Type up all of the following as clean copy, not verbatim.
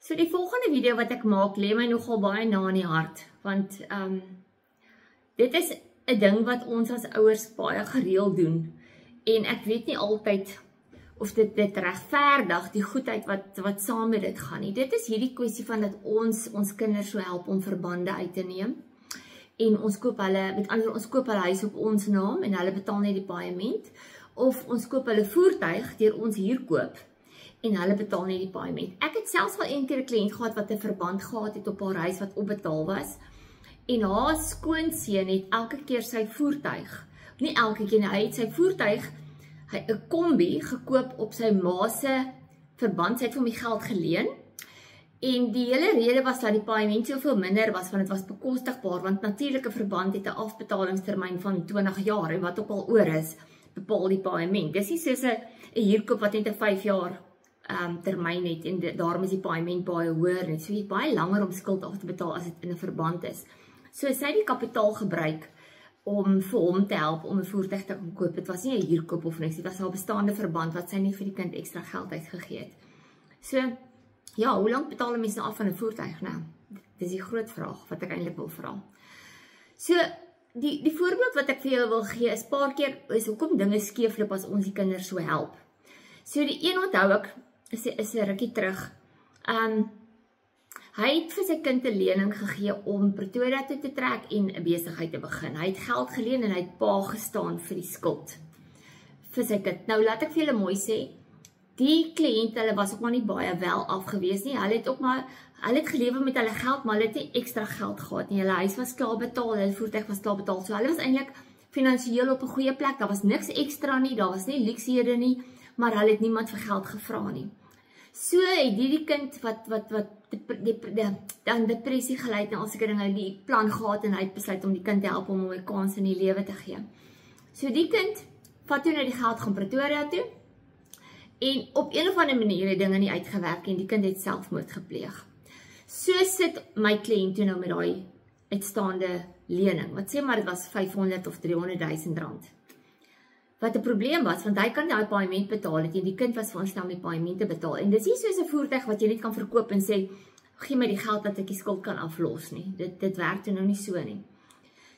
So die volgende video wat ek maak, lê my nogal baie na in die hart, want dit is 'n ding wat ons as ouers baie gereeld doen, en ek weet nie altyd of dit regverdig die goedheid wat saam met dit gaan nie. Dit is hierdie kwessie van dat ons kinders so help om verbande uit te neem, en ons koop hulle huis op ons naam, en hulle betaal net die paaiement, of ons koop hulle voertuig deur ons huurkoop, en hulle betaal net die paaiement. Ek het selfs al een keer 'n kliënt gehad wat 'n verband gehad het op haar huis wat opbetaal was, en haar skoonseun het elke keer sy voertuig, nie elke keer nie, hy het sy voertuig, 'n kombi gekoop op sy ma se verband, sy het vir hom die geld geleen, en die hele rede was dat die paaiement soveel minder was, want dit was bekostigbaar, want natuurlik 'n verband het 'n afbetalingstermyn van 20 jaar, en wat ook al oor is, bepaal die paaiement. Dis nie soos 'n huurkoop wat net 'n 5 jaar termyn het, en daarom is die paaiement baie hoër, en so jy het baie langer om skuld af te betaal as dit in 'n verband is. So sy het die kapitaal gebruik om vir hom te help om 'n voertuig te kan koop. Dit was nie 'n huurkoop of niks, dit was haar bestaande verband wat sy nie vir die kind ekstra geld uitgegee het. So, ja, hoe lank betaal 'n mens nou af van 'n voertuig? Nou, dis die groot vraag wat ek eintlik wil vra. So, die voorbeeld wat ek vir julle wil gee is paar keer is hoekom dinge skeefloop as ons die kinders so help. So die een onthou ek is 'n rukkie terug. Hy het vir sy kind 'n lening gegee om Pretoria toe te trek en 'n besigheid te begin. Hy het geld geleen en hy het pa gestaan vir die skuld vir sy kind. Nou laat ek vir julle mooi sê, die kliënt, hulle was ook maar nie baie wel afgewees nie. Hulle het gelewe met hulle geld, maar hulle het nie ekstra geld gehad nie. Hulle huis was klaar betaal, hulle voertuig was klaar betaal. So hulle was eintlik finansiëel op 'n goeie plek. Daar was niks ekstra nie, daar was nie luksehede nie, maar hulle het niemand vir geld gevra nie. So het die kind wat dan depressie gelei het en al sulke dinge, die plan gehad en hy het besluit om die kind te help om 'n kans in die lewe te gee. So die kind vat toe nou die geld gaan Pretoria toe, en op een of ander manier het dinge nie uitgewerk en die kind het selfmoord gepleeg. So sit my kliënt toe nou met daai uitstaande lening, wat sê maar dit was 500 of 300.000 rand. Wat 'n probleem was, want hy kan daai paaiement betaal het, en die kind was veronderstel om die paaiement te betaal. En dis nie soos 'n voertuig wat jy net kan verkoop en sê, gee my die geld dat ek die skuld kan aflos nie. Dit werk toe nou nie so nie.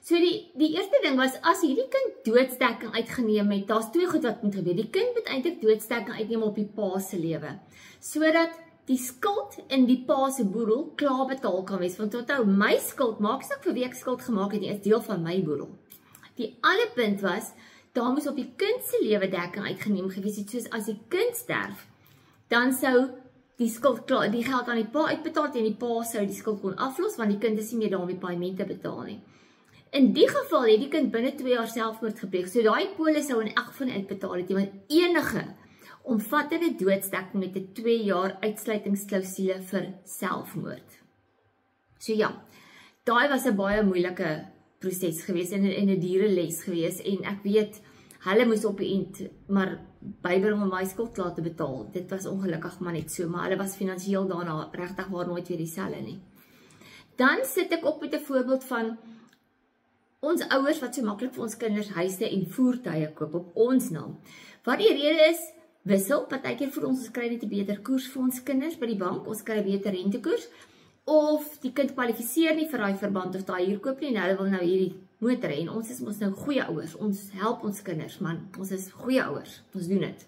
So die eerste ding was, as hierdie kind doodsdekking uitgeneem het, daar's twee goed wat moet gebeur. Die kind moet eintlik doodsdekking uitneem op die pa se lewe, sodat die skuld in die pa se boedel klaar betaal kan wees. Want onthou, my skuld, maak saak vir wie ek skuld gemaak het, is deel van my boedel. Die ander punt was, daar moes op die kind se lewe dekking uitgeneem gewees het, soos as die kind sterf, dan sou die skuld klaar, die geld aan die pa uitbetaal en die pa sou die skuld kon aflos, want die kind is nie meer daar om die paaiement te betaal nie. In die geval het die kind binne 2 jaar selfmoord gepleeg, so daai polis sou in elk geval uitbetaal het, want enige omvattende doodsdekking met 'n 2 jaar uitsluitingsklausule vir selfmoord. So ja, daai was 'n baie moeilike proses gewees en 'n dure les gewees, en ek weet, hulle moes op die eind maar bybring om my skuld klaar te betaal. Dit was ongelukkig maar net so, maar hulle was finansiëel daarna regtig waar nooit weer dieselfde nie. Dan sit ek op met 'n voorbeeld van ons ouers wat so maklik vir ons kinders huise en voertuie koop op ons naam. Wat die rede is, wissel, partykeer vir ons kry net 'n beter koers vir ons kinders by die bank, ons kry 'n beter rentekoers, of die kind kwalifiseer nie vir daai verband of daai huurkoop nie, en hulle wil nou hierdie motor hê, en ons is mos nou goeie ouers, ons help ons kinders, man, ons is goeie ouers, ons doen dit.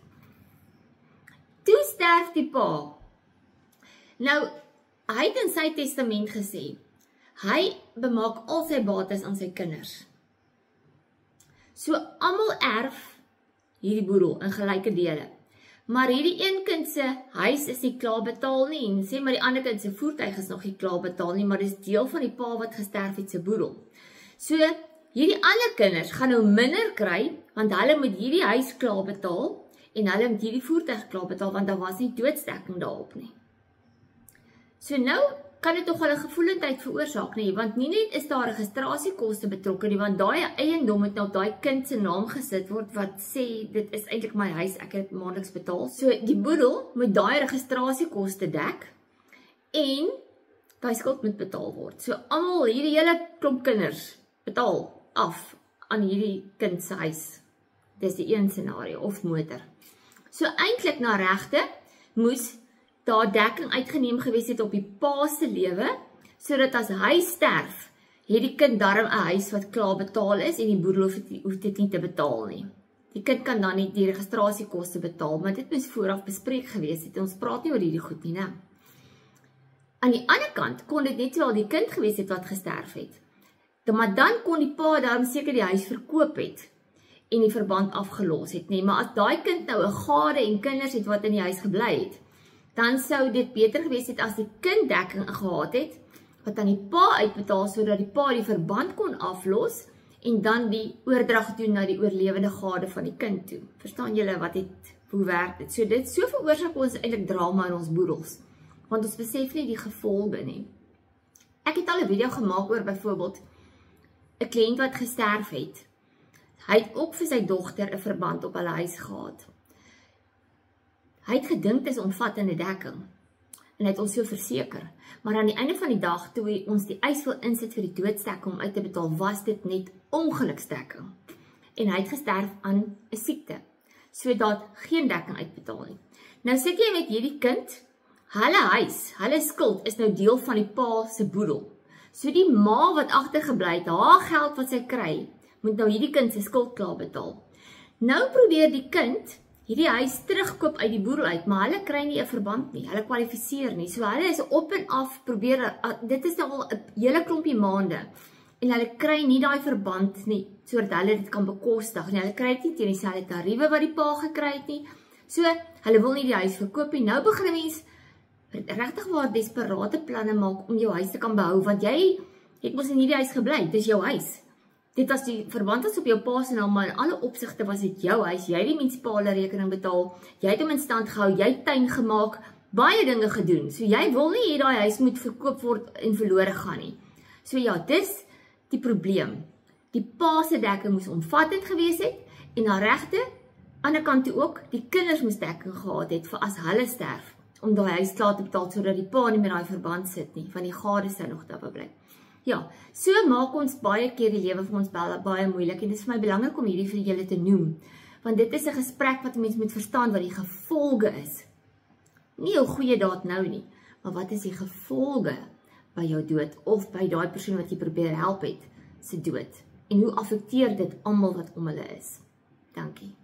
Toe sterf die pa. Nou, hy het in sy testament gesê, hy bemaak al sy bates aan sy kinders. So almal erf hierdie boedel in gelyke dele. Maar hierdie een kind se huis is nie klaar betaal nie, en sê maar die ander kind se voertuig is nog nie klaar betaal nie, maar dis deel van die pa wat gesterf het se boedel. So hierdie ander kinders gaan nou minder kry, want hulle moet hierdie huis klaar betaal, en hulle moet hierdie voertuig klaar betaal, want daar was nie doodsdekking daarop nie. So nou kan dit toch wel 'n gevoelendheid veroorsaak nie, want nie net is daar registrasiekoste betrokke nie, want daai eiendom het nou op daai kind se naam gesit word, wat sê, dit is eintlik my huis, ek het maandeliks betaal. So die boedel moet daai registrasiekoste dek, en daai skuld moet betaal word. So almal, hierdie hele klomp kinders, betaal af aan hierdie kind se huis. Dis die een scenario, of motor. So eintlik na regte, moes daar dekking uitgeneem gewees het op die pa se lewe, sodat as hy sterf, het die kind darm 'n huis wat klaar betaal is en die boedel hoef dit nie te betaal nie. Die kind kan dan nie die registrasiekoste betaal, maar dit moes vooraf bespreek gewees het. Ons praat nie oor hierdie goed nie, né? Aan die ander kant kon dit net wel die kind gewees het wat gesterf het. Maar dan kon die pa daarom seker die huis verkoop het en die verband afgelos het, nee. Maar as daai kind nou 'n gade en kinders het wat in die huis gebly het, dan sou dit beter gewees het as die kind dekking gehad het, wat aan die pa uitbetaal, sodat die pa die verband kon aflos en dan die oordrag doen na die oorlewende gade van die kind toe. Verstaan julle hoe werk dit? So veroorsaak ons eintlik drama in ons boedels, want ons besef nie die gevolge nie. Ek het al 'n video gemaak oor byvoorbeeld 'n kliënt wat gesterf het. Hy het ook vir sy dogter 'n verband op hulle huis gehad. Hy het gedink dit is omvattende dekking en hy het ons so verseker. Maar aan die einde van die dag, toe ons die eis wil insit vir die doodsdekking om uit te betaal, was dit net ongeluksdekking. En hy het gesterf aan 'n siekte, sodat geen dekking uitbetaal nie. Nou sit jy met hierdie kind, hulle huis, hulle skuld is nou deel van die pa se boedel. So die ma wat agtergebly het, haar geld wat sy kry, moet nou hierdie kind se skuld klaar betaal. Nou probeer die kind hierdie huis terugkoop uit die boedel uit, maar hulle kry nie 'n verband nie, hulle kwalifiseer nie. So hulle is op en af probeer, dit is nou al 'n hele klompie maande, en hulle kry nie daai verband nie, sodat hulle dit kan bekostig nie. Hulle kry dit nie teen dieselfde tariewe wat die pa gekry het nie. So hulle wil nie die huis verkoop nie. Nou begin 'n mens regtig waar desperate planne maak om jou huis te kan behou, want jy het mos in hierdie huis gebly, dit is jou huis. Dit was die verband was op jou pa se naam, maar in alle opsigte was dit jou huis. Jy het die munisipale rekening betaal, jy het hom in stand gehou, jy het tuin gemaak, baie dinge gedoen. So jy wil nie hê daai huis moet verkoop word en verlore gaan nie. So ja, dis die probleem. Die pa se dekking moes omvattend gewees het en aan regte ander kant toe ook, die kinders moes dekking gehad het vir as hulle sterf, om daai huis klaar te betaal sodat die pa nie met daai verband sit nie, want die gade sou nog daar bly. Ja, so maak ons baie keer die lewe vir ons baie moeilik en dit is vir my belangrik om hierdie vir julle te noem, want dit is 'n gesprek wat 'n mens moet verstaan wat die gevolge is. Nie 'n goeie daad nou nie, maar wat is die gevolge by jou dood of by daai persoon wat jy probeer help het se dood en hoe affekteer dit almal wat om hulle is. Dankie.